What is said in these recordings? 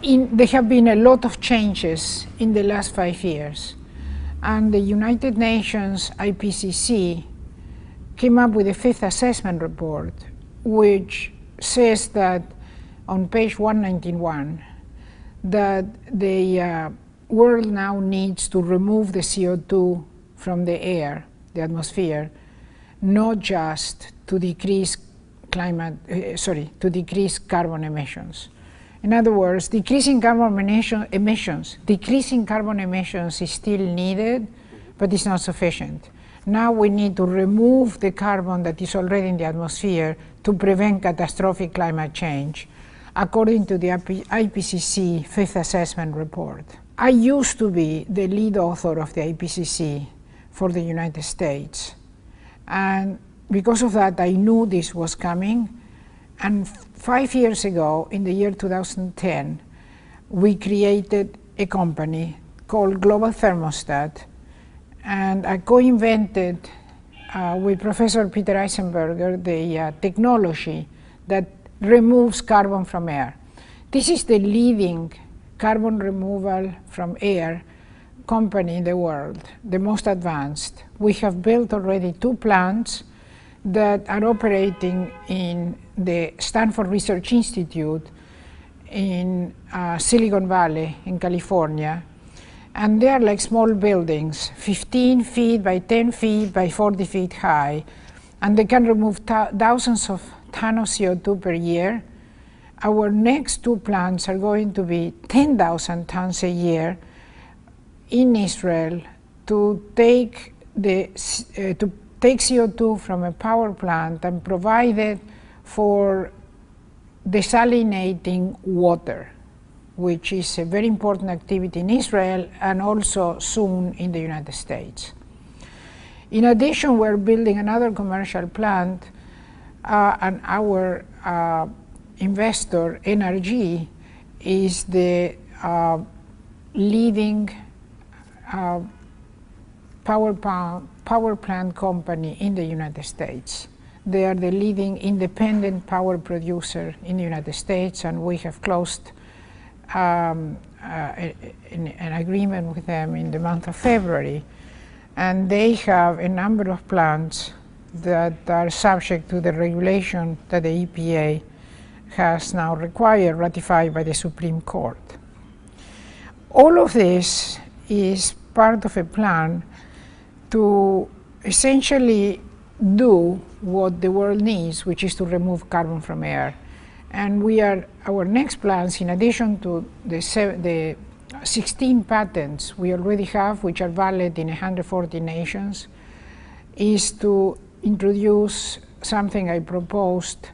there have been a lot of changes in the last 5 years. And the United Nations IPCC came up with a fifth assessment report, which says that on page 191, that the world now needs to remove the CO2 from the air, the atmosphere, not just to decrease to decrease carbon emissions. In other words, decreasing carbon emissions is still needed, but it's not sufficient. Now we need to remove the carbon that is already in the atmosphere to prevent catastrophic climate change, according to the IPCC Fifth Assessment Report. I used to be the lead author of the IPCC for the United States. And because of that, I knew this was coming. And 5 years ago, in the year 2010, we created a company called Global Thermostat. And I co-invented with Professor Peter Eisenberger the technology that removes carbon from air. This is the leading carbon removal from air company in the world, the most advanced. We have built already 2 plants that are operating in the Stanford Research Institute in Silicon Valley in California. And they are like small buildings, 15 feet by 10 feet by 40 feet high. And they can remove thousands of tons of CO2 per year. Our next 2 plants are going to be 10,000 tons a year in Israel to take CO2 from a power plant and provide it for desalinating water, which is a very important activity in Israel and also soon in the United States. In addition, we're building another commercial plant, and our investor, NRG, is the leading power plant company in the United States. They are the leading independent power producer in the United States, and we have closed an agreement with them in the month of February. And they have a number of plants that are subject to the regulation that the EPA has now ratified by the Supreme Court. All of this is part of a plan to essentially do what the world needs, which is to remove carbon from air. And our next plans, in addition to the 16 patents we already have, which are valid in 140 nations, is to introduce something I proposed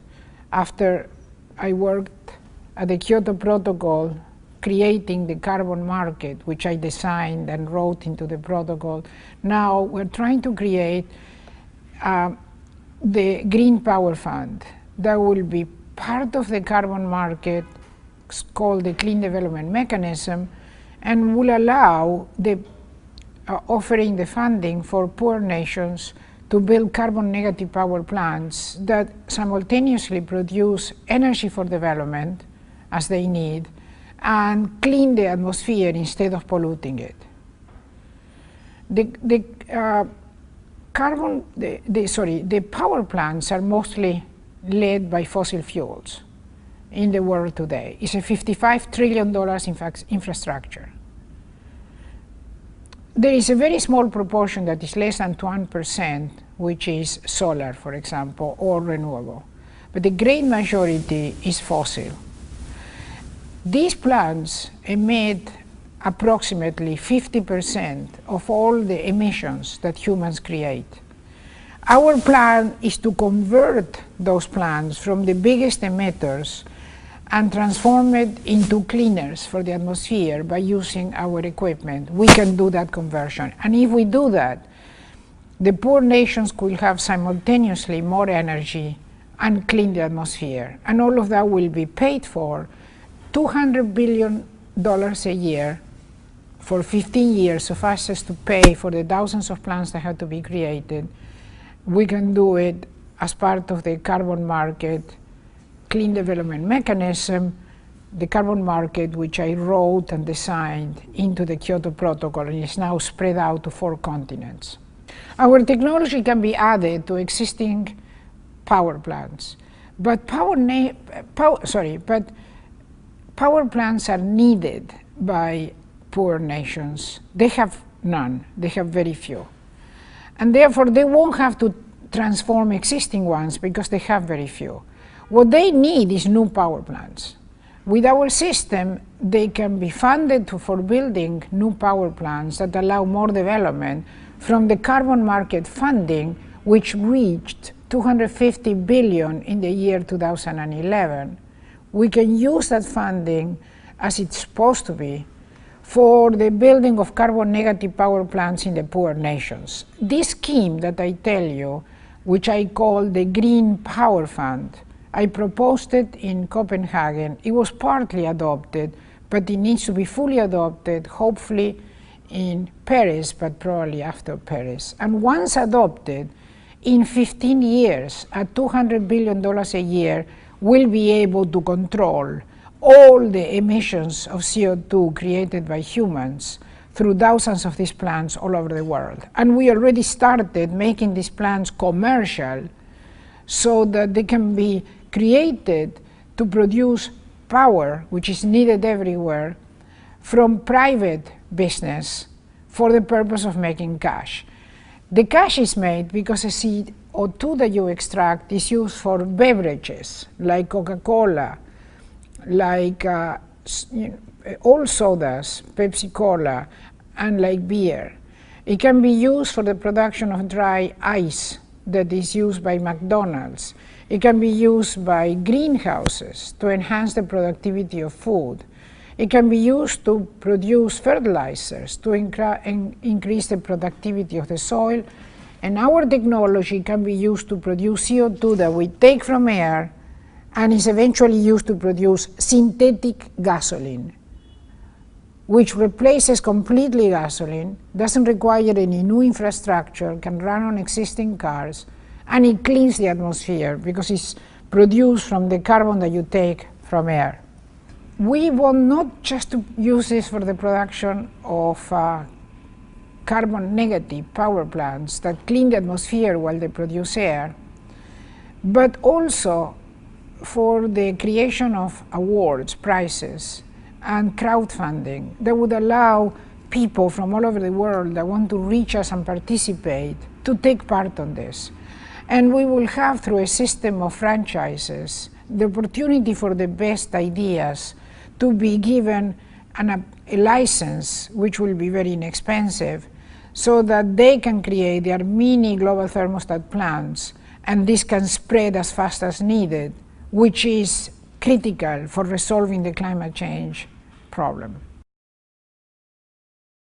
after I worked at the Kyoto Protocol, creating the carbon market, which I designed and wrote into the protocol. Now we're trying to create the Green Power Fund that will be part of the carbon market. It's called the Clean Development Mechanism, and will allow offering the funding for poor nations to build carbon negative power plants that simultaneously produce energy for development as they need and clean the atmosphere instead of polluting it. The power plants are mostly led by fossil fuels in the world today. It's a $55 trillion infrastructure. There is a very small proportion that is less than 1%, which is solar, for example, or renewable. But the great majority is fossil. These plants emit approximately 50% of all the emissions that humans create. Our plan is to convert those plants from the biggest emitters and transform it into cleaners for the atmosphere by using our equipment. We can do that conversion. And if we do that, the poor nations will have simultaneously more energy and clean the atmosphere. And all of that will be paid for $200 billion a year for 15 years, so fast as to pay for the thousands of plants that have to be created. We can do it as part of the carbon market, Clean Development Mechanism, the carbon market, which I wrote and designed into the Kyoto Protocol and is now spread out to 4 continents. Our technology can be added to existing power plants, but power plants are needed by poor nations. They have none, they have very few. And therefore they won't have to transform existing ones because they have very few. What they need is new power plants. With our system, they can be funded for building new power plants that allow more development from the carbon market funding, which reached $250 billion in the year 2011. We can use that funding, as it's supposed to be, for the building of carbon negative power plants in the poor nations. This scheme that I tell you, which I call the Green Power Fund, I proposed it in Copenhagen. It was partly adopted, but it needs to be fully adopted, hopefully in Paris, but probably after Paris. And once adopted, in 15 years, at $200 billion a year, we'll be able to control all the emissions of CO2 created by humans through thousands of these plants all over the world. And we already started making these plants commercial so that they can be created to produce power, which is needed everywhere, from private business for the purpose of making cash. The cash is made because the CO2 that you extract is used for beverages like Coca-Cola, like all sodas, Pepsi-Cola, and like beer. It can be used for the production of dry ice that is used by McDonald's. It can be used by greenhouses to enhance the productivity of food. It can be used to produce fertilizers to increase the productivity of the soil. And our technology can be used to produce CO2 that we take from air and is eventually used to produce synthetic gasoline, which replaces completely gasoline, doesn't require any new infrastructure, can run on existing cars, and it cleans the atmosphere because it's produced from the carbon that you take from air. We want not just to use this for the production of carbon negative power plants that clean the atmosphere while they produce air, but also for the creation of awards, prizes, and crowdfunding that would allow people from all over the world that want to reach us and participate to take part on this. And we will have, through a system of franchises, the opportunity for the best ideas to be given a license, which will be very inexpensive, so that they can create their mini global thermostat plants, and this can spread as fast as needed, which is critical for resolving the climate change problem.